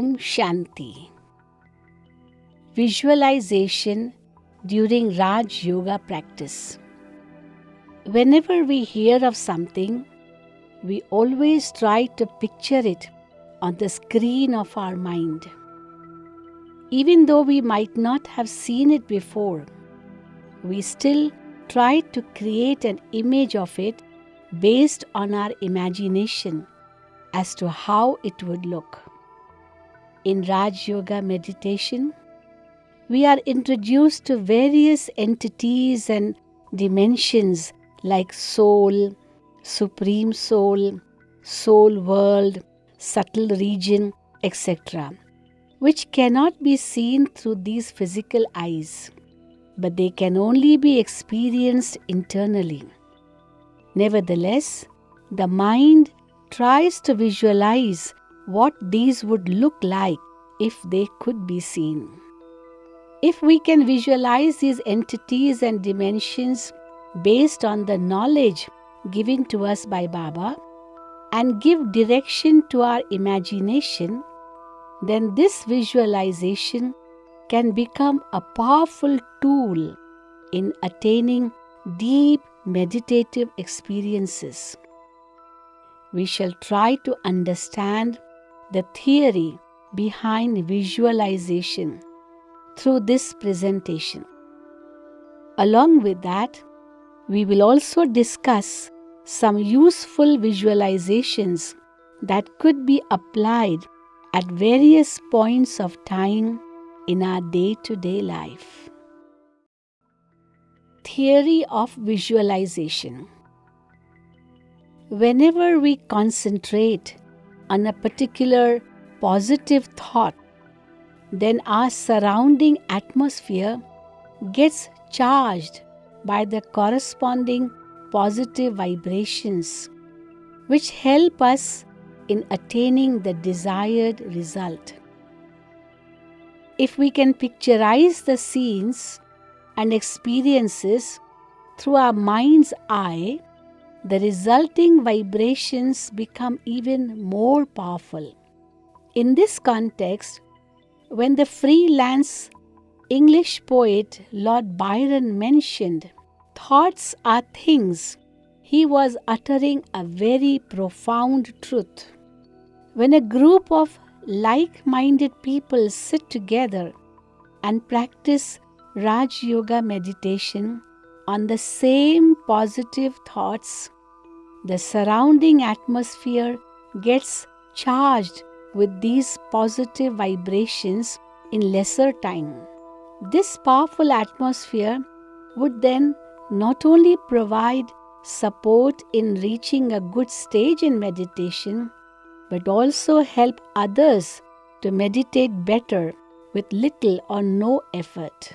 Om Shanti. Visualization during Raj Yoga practice. Whenever we hear of something, we always try to picture it on the screen of our mind. Even though we might not have seen it before, we still try to create an image of it based on our imagination as to how it would look. In Raj Yoga meditation, we are introduced to various entities and dimensions like soul, supreme soul, soul world, subtle region, etc., which cannot be seen through these physical eyes, but they can only be experienced internally. Nevertheless, the mind tries to visualize what these would look like if they could be seen. If we can visualize these entities and dimensions based on the knowledge given to us by Baba and give direction to our imagination, then this visualization can become a powerful tool in attaining deep meditative experiences. We shall try to understand the theory behind visualization through this presentation. Along with that, we will also discuss some useful visualizations that could be applied at various points of time in our day-to-day life. Theory of visualization. Whenever we concentrate on a particular positive thought, then our surrounding atmosphere gets charged by the corresponding positive vibrations, which help us in attaining the desired result. If we can picturize the scenes and experiences through our mind's eye, the resulting vibrations become even more powerful. In this context, when the freelance English poet Lord Byron mentioned, "Thoughts are things," he was uttering a very profound truth. When a group of like-minded people sit together and practice Raj Yoga meditation on the same positive thoughts, the surrounding atmosphere gets charged with these positive vibrations in lesser time. This powerful atmosphere would then not only provide support in reaching a good stage in meditation, but also help others to meditate better with little or no effort.